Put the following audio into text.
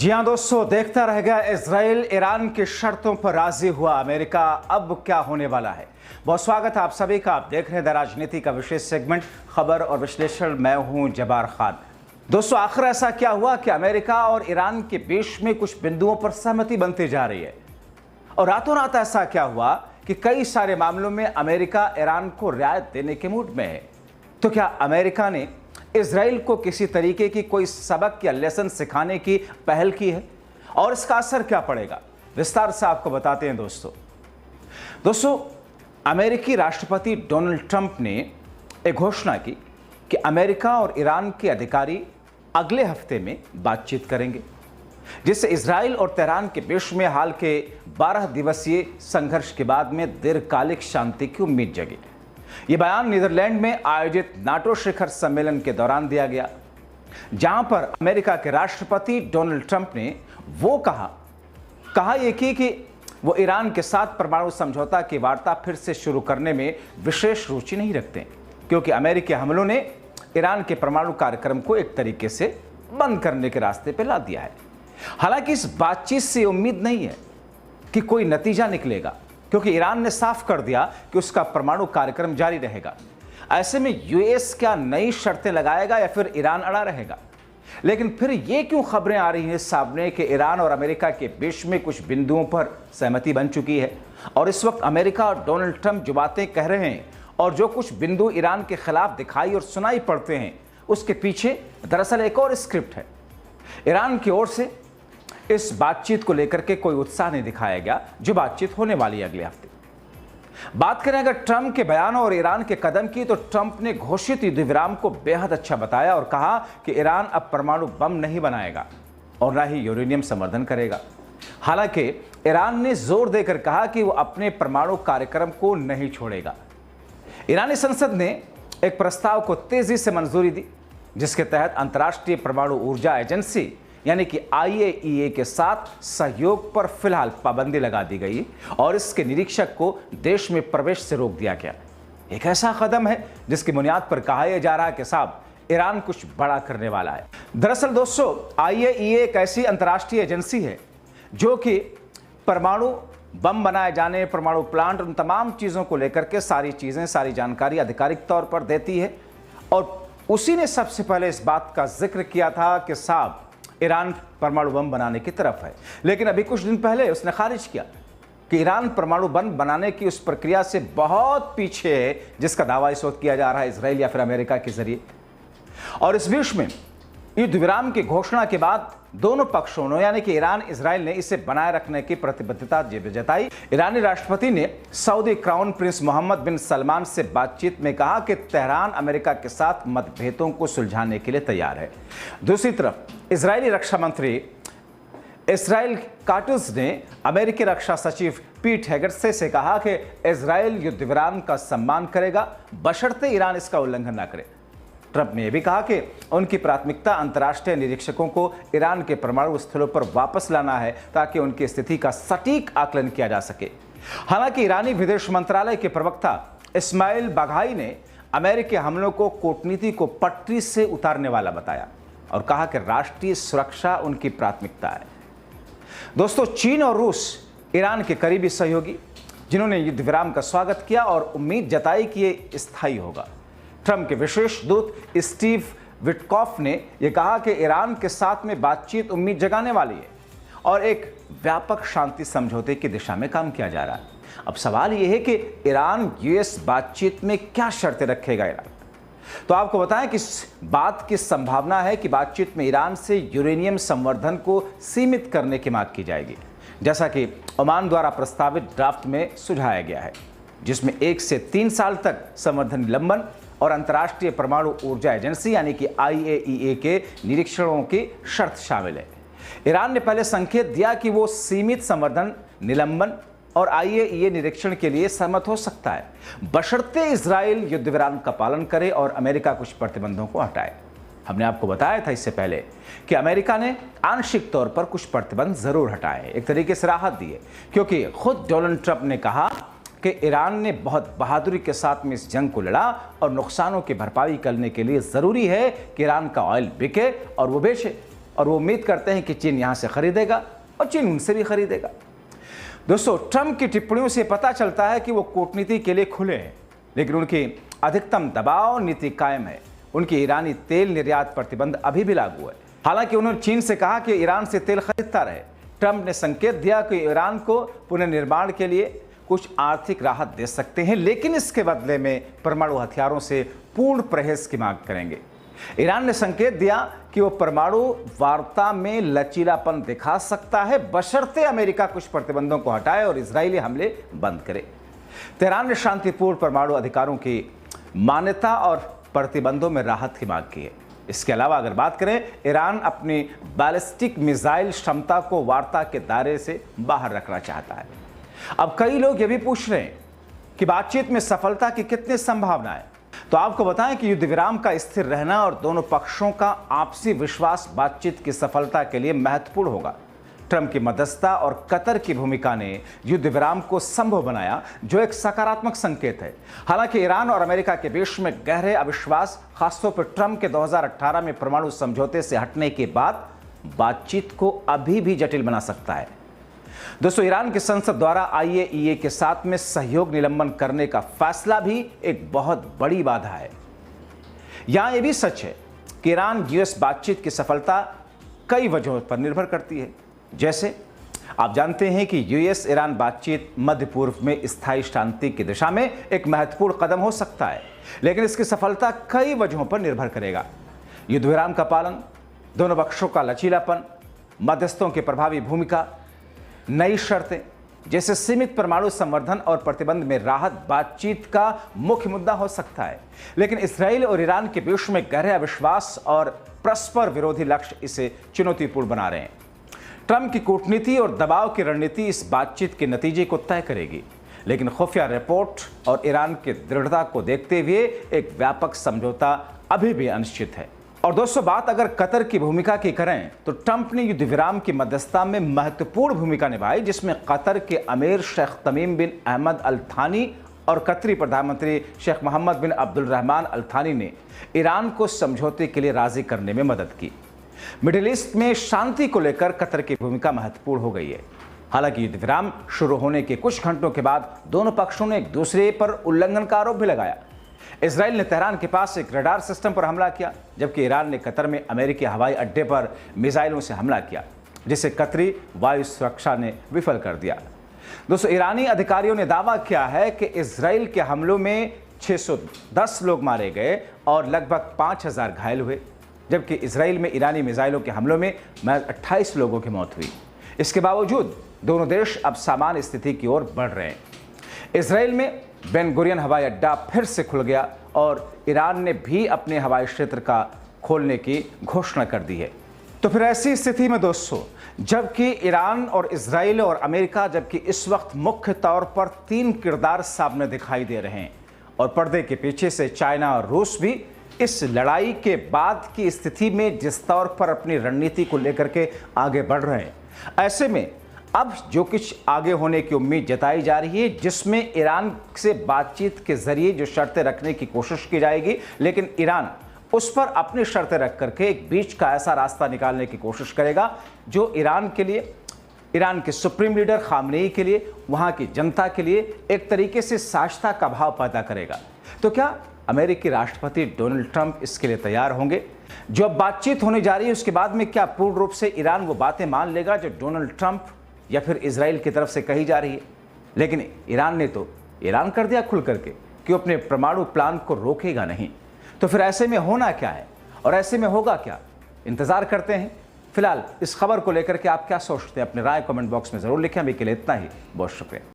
जी हाँ दोस्तों, देखता रह गया इजराइल, ईरान की शर्तों पर राजी हुआ अमेरिका। अब क्या होने वाला है? बहुत स्वागत है आप सभी का। आप देख रहे हैं द राजनीति का विशेष सेगमेंट खबर और विश्लेषण। मैं हूं जब्बार खान। दोस्तों, आखिर ऐसा क्या हुआ कि अमेरिका और ईरान के बीच में कुछ बिंदुओं पर सहमति बनती जा रही है, और रातों रात ऐसा क्या हुआ कि कई सारे मामलों में अमेरिका ईरान को रियायत देने के मूड में है। तो क्या अमेरिका ने इजराइल को किसी तरीके की कोई सबक या लेसन सिखाने की पहल की है, और इसका असर क्या पड़ेगा? विस्तार से आपको बताते हैं दोस्तों, अमेरिकी राष्ट्रपति डोनाल्ड ट्रंप ने एक घोषणा की कि अमेरिका और ईरान के अधिकारी अगले हफ्ते में बातचीत करेंगे, जिससे इजराइल और तेहरान के बीच में हाल के 12 दिवसीय संघर्ष के बाद में दीर्घकालिक शांति की उम्मीद जगी। यह बयान नीदरलैंड में आयोजित नाटो शिखर सम्मेलन के दौरान दिया गया, जहां पर अमेरिका के राष्ट्रपति डोनाल्ड ट्रंप ने वो कहा यह कि वो ईरान के साथ परमाणु समझौता की वार्ता फिर से शुरू करने में विशेष रुचि नहीं रखते, क्योंकि अमेरिकी हमलों ने ईरान के परमाणु कार्यक्रम को एक तरीके से बंद करने के रास्ते पर ला दिया है। हालांकि इस बातचीत से उम्मीद नहीं है कि कोई नतीजा निकलेगा, क्योंकि ईरान ने साफ कर दिया कि उसका परमाणु कार्यक्रम जारी रहेगा। ऐसे में यूएस क्या नई शर्तें लगाएगा या फिर ईरान अड़ा रहेगा? लेकिन फिर ये क्यों खबरें आ रही हैं सामने कि ईरान और अमेरिका के बीच में कुछ बिंदुओं पर सहमति बन चुकी है, और इस वक्त अमेरिका और डोनाल्ड ट्रंप जो बातें कह रहे हैं और जो कुछ बिंदु ईरान के खिलाफ दिखाई और सुनाई पड़ते हैं, उसके पीछे दरअसल एक और स्क्रिप्ट है। ईरान की ओर से इस बातचीत को लेकर के कोई उत्साह नहीं दिखाया गया, जो बातचीत होने वाली है अगले हफ्ते। बात करें अगर ट्रंप के बयानों और ईरान के कदम की, तो ट्रंप ने घोषित युद्ध विराम को बेहद अच्छा बताया और कहा कि ईरान अब परमाणु बम नहीं बनाएगा और न ही यूरेनियम संवर्धन करेगा। हालांकि ईरान ने जोर देकर कहा कि वो अपने परमाणु कार्यक्रम को नहीं छोड़ेगा। ईरानी संसद ने एक प्रस्ताव को तेजी से मंजूरी दी, जिसके तहत अंतर्राष्ट्रीय परमाणु ऊर्जा एजेंसी यानी कि IAEA के साथ सहयोग पर फिलहाल पाबंदी लगा दी गई और इसके निरीक्षक को देश में प्रवेश से रोक दिया गया। एक ऐसा कदम है जिसकी बुनियाद पर कहा यह जा रहा है कि साहब, ईरान कुछ बड़ा करने वाला है। दरअसल दोस्तों, IAEA एक ऐसी अंतर्राष्ट्रीय एजेंसी है जो कि परमाणु बम बनाए जाने, परमाणु प्लांट, उन तमाम चीज़ों को लेकर के सारी जानकारी आधिकारिक तौर पर देती है, और उसी ने सबसे पहले इस बात का जिक्र किया था कि साहब, ईरान परमाणु बम बनाने की तरफ है। लेकिन अभी कुछ दिन पहले उसने खारिज किया कि ईरान परमाणु बम बनाने की उस प्रक्रिया से बहुत पीछे है, जिसका दावा इस वक्त किया जा रहा है इजराइल या फिर अमेरिका के जरिए। और इस बीच में युद्ध विराम की घोषणा के बाद दोनों पक्षों ने, यानी कि ईरान इजराइल ने इसे बनाए रखने की प्रतिबद्धता जताई। ईरानी राष्ट्रपति ने सऊदी क्राउन प्रिंस मोहम्मद बिन सलमान से बातचीत में कहा कि तेहरान अमेरिका के साथ मतभेदों को सुलझाने के लिए तैयार है। दूसरी तरफ इजरायली रक्षा मंत्री इसराइल काटुस ने अमेरिकी रक्षा सचिव पीट हेगेट्स से कहा कि इजराइल युद्ध विराम का सम्मान करेगा, बशर्ते ईरान इसका उल्लंघन न करे। ट्रंप ने यह भी कहा कि उनकी प्राथमिकता अंतर्राष्ट्रीय निरीक्षकों को ईरान के परमाणु स्थलों पर वापस लाना है, ताकि उनकी स्थिति का सटीक आकलन किया जा सके। हालांकि ईरानी विदेश मंत्रालय के प्रवक्ता इस्माइल बाघाई ने अमेरिकी हमलों को कूटनीति को पटरी से उतारने वाला बताया और कहा कि राष्ट्रीय सुरक्षा उनकी प्राथमिकता है। दोस्तों, चीन और रूस ईरान के करीबी सहयोगी, जिन्होंने युद्ध विराम का स्वागत किया और उम्मीद जताई कि यह स्थायी होगा। ट्रंप के विशेष दूत स्टीव विटकॉफ ने यह कहा कि ईरान के साथ में बातचीत उम्मीद जगाने वाली है और एक व्यापक शांति समझौते की दिशा में काम किया जा रहा है। अब सवाल यह है कि ईरान यूएस बातचीत में क्या शर्तें रखेगा ईरान? तो आपको बताएं कि इस बात की संभावना है कि बातचीत में ईरान से यूरेनियम संवर्धन को सीमित करने की मांग की जाएगी, जैसा कि ओमान द्वारा प्रस्तावित ड्राफ्ट में सुझाया गया है, जिसमें 1 से 3 साल तक संवर्धन निलंबन और अंतर्राष्ट्रीय परमाणु ऊर्जा एजेंसी यानी कि IAEA के निरीक्षणों की शर्त शामिल है। ईरान ने पहले संकेत दिया कि वो सीमित संवर्धन, निलंबन और IAEA निरीक्षण के लिए सहमत हो सकता है, बशर्ते इजराइल युद्ध विराम का पालन करे और अमेरिका कुछ प्रतिबंधों को हटाए। हमने आपको बताया था इससे पहले कि अमेरिका ने आंशिक तौर पर कुछ प्रतिबंध जरूर हटाए, एक तरीके से राहत दी है, क्योंकि खुद डोनाल्ड ट्रंप ने कहा कि ईरान ने बहुत बहादुरी के साथ में इस जंग को लड़ा और नुकसानों की भरपाई करने के लिए ज़रूरी है कि ईरान का ऑयल बिके और वो बेचे। और वो उम्मीद करते हैं कि चीन यहाँ से खरीदेगा और चीन उनसे भी खरीदेगा। दोस्तों, ट्रंप की टिप्पणियों से पता चलता है कि वो कूटनीति के लिए खुले हैं, लेकिन उनकी अधिकतम दबाव नीति कायम है। उनकी ईरानी तेल निर्यात प्रतिबंध अभी भी लागू है। हालांकि उन्होंने चीन से कहा कि ईरान से तेल खरीदता रहे। ट्रंप ने संकेत दिया कि ईरान को पुनर्निर्माण के लिए कुछ आर्थिक राहत दे सकते हैं, लेकिन इसके बदले में परमाणु हथियारों से पूर्ण परहेज की मांग करेंगे। ईरान ने संकेत दिया कि वो परमाणु वार्ता में लचीलापन दिखा सकता है, बशर्ते अमेरिका कुछ प्रतिबंधों को हटाए और इजरायली हमले बंद करे। तेहरान ने शांतिपूर्ण परमाणु अधिकारों की मान्यता और प्रतिबंधों में राहत की मांग की है। इसके अलावा अगर बात करें, ईरान अपनी बैलिस्टिक मिसाइल क्षमता को वार्ता के दायरे से बाहर रखना चाहता है। अब कई लोग ये भी पूछ रहे हैं कि बातचीत में सफलता की कितनी संभावना है। तो आपको बताएं कि युद्ध विराम का स्थिर रहना और दोनों पक्षों का आपसी विश्वास बातचीत की सफलता के लिए महत्वपूर्ण होगा। ट्रंप की मध्यस्थता और कतर की भूमिका ने युद्ध विराम को संभव बनाया, जो एक सकारात्मक संकेत है। हालांकि ईरान और अमेरिका के बीच में गहरे अविश्वास, खासतौर पर ट्रंप के 2018 में परमाणु समझौते से हटने के बाद, बातचीत को अभी भी जटिल बना सकता है। दोस्तों, ईरान की संसद द्वारा IAEA के साथ में सहयोग निलंबन करने का फैसला भी एक बहुत बड़ी बाधा है। यहां यह भी सच है कि ईरान US बातचीत की सफलता कई वजहों पर निर्भर करती है। जैसे आप जानते हैं कि US ईरान बातचीत मध्य पूर्व में स्थायी शांति की दिशा में एक महत्वपूर्ण कदम हो सकता है, लेकिन इसकी सफलता कई वजहों पर निर्भर करेगा। युद्ध विराम का पालन, दोनों पक्षों का लचीलापन, मध्यस्थों की प्रभावी भूमिका, नई शर्तें जैसे सीमित परमाणु संवर्धन और प्रतिबंध में राहत बातचीत का मुख्य मुद्दा हो सकता है। लेकिन इसराइल और ईरान के बीच में गहरे अविश्वास और परस्पर विरोधी लक्ष्य इसे चुनौतीपूर्ण बना रहे हैं। ट्रंप की कूटनीति और दबाव की रणनीति इस बातचीत के नतीजे को तय करेगी, लेकिन खुफिया रिपोर्ट और ईरान की दृढ़ता को देखते हुए एक व्यापक समझौता अभी भी अनिश्चित है। और दोस्तों, बात अगर कतर की भूमिका की करें तो ट्रंप ने युद्ध विराम की मध्यस्थता में महत्वपूर्ण भूमिका निभाई, जिसमें कतर के अमीर शेख तमीम बिन अहमद अल थानी और कतरी प्रधानमंत्री शेख मोहम्मद बिन अब्दुल रहमान अल थानी ने ईरान को समझौते के लिए राजी करने में मदद की। मिडिल ईस्ट में शांति को लेकर कतर की भूमिका महत्वपूर्ण हो गई है। हालांकि युद्ध विराम शुरू होने के कुछ घंटों के बाद दोनों पक्षों ने एक दूसरे पर उल्लंघन का आरोप भी लगाया। इजराइल ने तेहरान के पास एक रडार सिस्टम पर हमला किया, जबकि ईरान ने कतर में अमेरिकी हवाई अड्डे पर मिसाइलों से हमला किया, जिसे कतरी वायु सुरक्षा ने विफल कर दिया। दोस्तों, ईरानी अधिकारियों ने दावा किया है कि इजराइल के हमलों में 610 लोग मारे गए और लगभग 5000 घायल हुए, जबकि इजराइल में ईरानी मिसाइलों के हमलों में महज 28 लोगों की मौत हुई। इसके बावजूद दोनों देश अब सामान्य स्थिति की ओर बढ़ रहे हैं। इजराइल में बेन गुरियन हवाई अड्डा फिर से खुल गया और ईरान ने भी अपने हवाई क्षेत्र का खोलने की घोषणा कर दी है। तो फिर ऐसी स्थिति में दोस्तों, जबकि ईरान और इजराइल और अमेरिका जबकि इस वक्त मुख्य तौर पर 3 किरदार सामने दिखाई दे रहे हैं और पर्दे के पीछे से चाइना और रूस भी इस लड़ाई के बाद की स्थिति में जिस तौर पर अपनी रणनीति को लेकर के आगे बढ़ रहे हैं, ऐसे में अब जो कुछ आगे होने की उम्मीद जताई जा रही है, जिसमें ईरान से बातचीत के जरिए जो शर्तें रखने की कोशिश की जाएगी, लेकिन ईरान उस पर अपनी शर्तें रख करके एक बीच का ऐसा रास्ता निकालने की कोशिश करेगा जो ईरान के लिए, ईरान के सुप्रीम लीडर खामनेई के लिए, वहां की जनता के लिए एक तरीके से साझता का भाव पैदा करेगा। तो क्या अमेरिकी राष्ट्रपति डोनाल्ड ट्रंप इसके लिए तैयार होंगे? जो अब बातचीत होने जा रही है उसके बाद में क्या पूर्ण रूप से ईरान वो बातें मान लेगा जो डोनाल्ड ट्रंप या फिर इजराइल की तरफ से कही जा रही है? लेकिन ईरान ने तो ऐलान कर दिया खुल करके कि अपने परमाणु प्लान को रोकेगा नहीं। तो फिर ऐसे में होना क्या है और ऐसे में होगा क्या? इंतजार करते हैं। फिलहाल इस खबर को लेकर के आप क्या सोचते हैं? अपनी राय कमेंट बॉक्स में जरूर लिखें। अभी के लिए इतना ही, बहुत शुक्रिया।